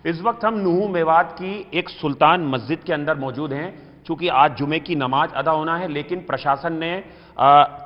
इस वक्त हम नूह मेवात की एक सुल्तान मस्जिद के अंदर मौजूद हैं। चूंकि आज जुमे की नमाज अदा होना है, लेकिन प्रशासन ने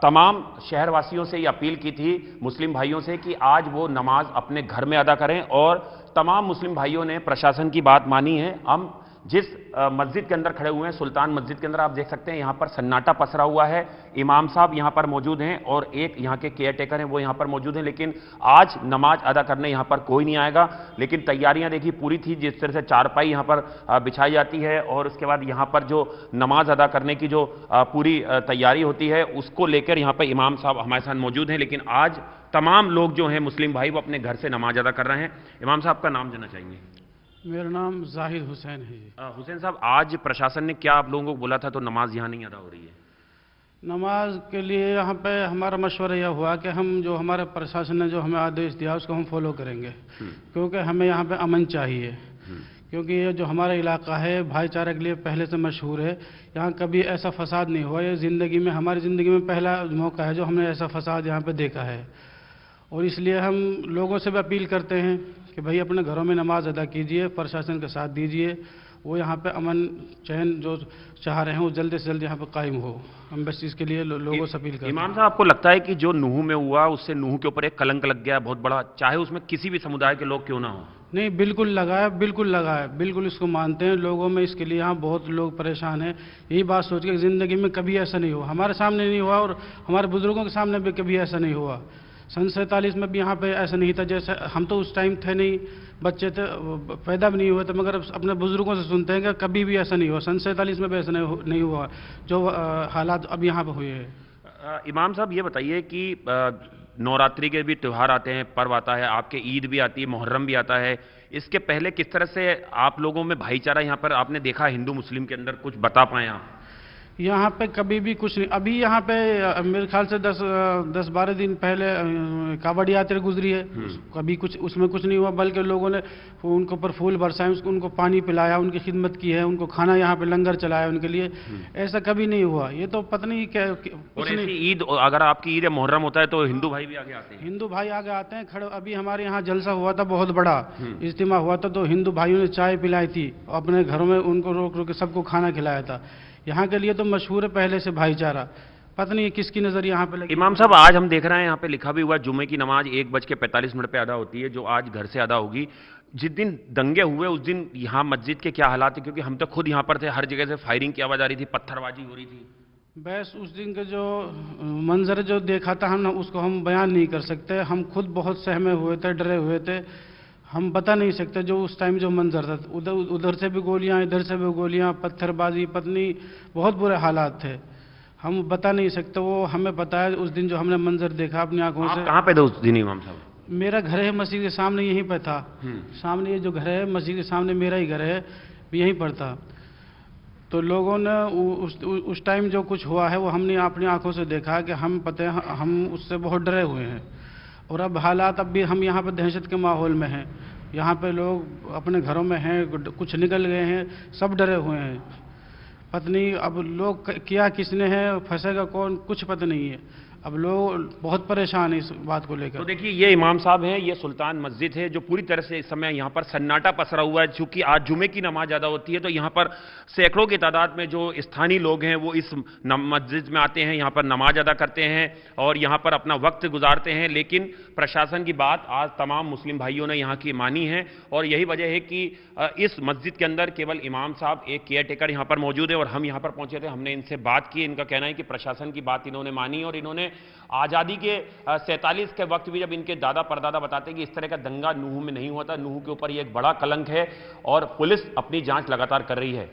तमाम शहरवासियों से ये अपील की थी, मुस्लिम भाइयों से, कि आज वो नमाज अपने घर में अदा करें। और तमाम मुस्लिम भाइयों ने प्रशासन की बात मानी है। हम जिस मस्जिद के अंदर खड़े हुए हैं, सुल्तान मस्जिद के अंदर, आप देख सकते हैं यहां पर सन्नाटा पसरा हुआ है। इमाम साहब यहां पर मौजूद हैं और एक यहां के केयर टेकर हैं, वो यहां पर मौजूद हैं। लेकिन आज नमाज अदा करने यहां पर कोई नहीं आएगा। लेकिन तैयारियां देखिए पूरी थी। जिस तरह से चारपाई यहां पर बिछाई जाती है और उसके बाद यहां पर जो नमाज अदा करने की जो पूरी तैयारी होती है, उसको लेकर यहां पर इमाम साहब हमारे साथ मौजूद हैं। लेकिन आज तमाम लोग जो हैं मुस्लिम भाई, वो अपने घर से नमाज अदा कर रहे हैं। इमाम साहब का नाम जानना चाहेंगे? मेरा नाम जाहिद हुसैन है जी। हुसैन साहब, आज प्रशासन ने क्या आप लोगों को बोला था, तो नमाज यहाँ नहीं अदा हो रही है? नमाज के लिए यहाँ पे हमारा मशवरा यह हुआ कि हम जो हमारे प्रशासन ने जो हमें आदेश दिया उसको हम फॉलो करेंगे, क्योंकि हमें यहाँ पे अमन चाहिए। क्योंकि ये जो हमारा इलाका है भाईचारे के लिए पहले से मशहूर है। यहाँ कभी ऐसा फसाद नहीं हुआ। ये ज़िंदगी में, हमारी ज़िंदगी में पहला मौका है जो हमने ऐसा फसाद यहाँ पे देखा है। और इसलिए हम लोगों से भी अपील करते हैं कि भाई अपने घरों में नमाज अदा कीजिए, प्रशासन का साथ दीजिए। वो यहाँ पे अमन चैन जो चाह रहे हैं वो जल्दी से जल्दी यहाँ पे कायम हो। हम बस इसके लिए लोगों से अपील करते हैं। इमाम साहब, आपको लगता है कि जो नूह में हुआ उससे नूह के ऊपर एक कलंक लग गया बहुत बड़ा, चाहे उसमें किसी भी समुदाय के लोग क्यों ना हो? नहीं, बिल्कुल लगा है, बिल्कुल लगा है, बिल्कुल इसको मानते हैं लोगों में। इसके लिए यहाँ बहुत लोग परेशान हैं। यही बात सोच के ज़िंदगी में कभी ऐसा नहीं हुआ, हमारे सामने नहीं हुआ और हमारे बुजुर्गों के सामने भी कभी ऐसा नहीं हुआ। सन 47 में भी यहाँ पे ऐसा नहीं था। जैसे हम तो उस टाइम थे नहीं, बच्चे थे, पैदा भी नहीं हुए थे, मगर अपने बुजुर्गों से सुनते हैं कि कभी भी ऐसा नहीं हुआ। सन 47 में भी ऐसा नहीं हुआ जो हालात अब यहाँ पे हुए हैं। इमाम साहब, ये बताइए कि नवरात्रि के भी त्यौहार आते हैं, पर्व आता है, आपके ईद भी आती है, मुहर्रम भी आता है। इसके पहले किस तरह से आप लोगों में भाईचारा यहाँ पर आपने देखा हिंदू मुस्लिम के अंदर, कुछ बता पाए आप? यहाँ पे कभी भी कुछ नहीं। अभी यहाँ पे मेरे ख्याल से 10-12 दिन पहले कावड़ यात्रा गुजरी है। कभी कुछ उसमें कुछ नहीं हुआ, बल्कि लोगों ने उनके ऊपर फूल बरसाए, उनको पानी पिलाया, उनकी खिदमत की है, उनको खाना यहाँ पे लंगर चलाया उनके लिए। ऐसा कभी नहीं हुआ। ये तो पता नहीं क्या कुछ नहीं। ईद, अगर आपकी ईद या मुहर्रम होता है तो हिंदू भाई भी आगे आते हैं? हिंदू भाई आगे आते हैं खड़े। अभी हमारे यहाँ जलसा हुआ था, बहुत बड़ा इज्तिमा हुआ था, तो हिंदू भाइयों ने चाय पिलाई थी, अपने घरों में उनको रोक रोक के सबको खाना खिलाया था। यहाँ के लिए तो मशहूर है पहले से भाईचारा। पता नहीं किसकी नजर यहाँ पे लगी। इमाम साहब, आज हम देख रहे हैं यहाँ पे लिखा भी हुआ, जुमे की नमाज 1:45 पे अदा होती है, जो आज घर से अदा होगी। जिस दिन दंगे हुए उस दिन यहाँ मस्जिद के क्या हालात थे? क्योंकि हम तो खुद यहाँ पर थे, हर जगह से फायरिंग की आवाज आ रही थी, पत्थरबाजी हो रही थी। बस उस दिन का जो मंजर जो देखा था हम, उसको हम बयान नहीं कर सकते। हम खुद बहुत सहमे हुए थे, डरे हुए थे। हम बता नहीं सकते जो उस टाइम जो मंजर था। उधर से भी गोलियां, इधर से भी गोलियां, पत्थरबाजी, पत्नी, बहुत बुरे हालात थे। हम बता नहीं सकते। वो हमें पता है उस दिन जो हमने मंजर देखा अपनी आंखों से। कहाँ पे थे उस दिन इमाम साहब? मेरा घर है मस्जिद के सामने, यहीं पर था। सामने ये जो घर है मस्जिद के सामने मेरा ही घर है, यहीं पर था। तो लोगों ने उस टाइम जो कुछ हुआ है वो हमने अपनी आंखों से देखा कि हम पता है हम उससे बहुत डरे हुए हैं। और अब हालात, अब भी हम यहाँ पर दहशत के माहौल में हैं। यहाँ पे लोग अपने घरों में हैं, कुछ निकल गए हैं, सब डरे हुए हैं। पता नहीं अब लोग किया किसने है, फंसेगा कौन, कुछ पता नहीं है। अब लोग बहुत परेशान है इस बात को लेकर। तो देखिए, ये इमाम साहब हैं, ये सुल्तान मस्जिद है जो पूरी तरह से इस समय यहाँ पर सन्नाटा पसरा हुआ है। चूंकि आज जुमे की नमाज अदा होती है, तो यहाँ पर सैकड़ों की तादाद में जो स्थानीय लोग हैं वो इस मस्जिद में आते हैं, यहाँ पर नमाज अदा करते हैं और यहाँ पर अपना वक्त गुजारते हैं। लेकिन प्रशासन की बात आज तमाम मुस्लिम भाइयों ने यहाँ की मानी है और यही वजह है कि इस मस्जिद के अंदर केवल इमाम साहब, एक केयर टेकर यहाँ पर मौजूद है। और हम यहाँ पर पहुंचे थे, हमने इनसे बात की। इनका कहना है कि प्रशासन की बात इन्होंने मानी और इन्होंने आजादी के 47 के वक्त भी जब इनके दादा परदादा बताते हैं कि इस तरह का दंगा नूह में नहीं हुआ था, नूह के ऊपर ये एक बड़ा कलंक है और पुलिस अपनी जांच लगातार कर रही है।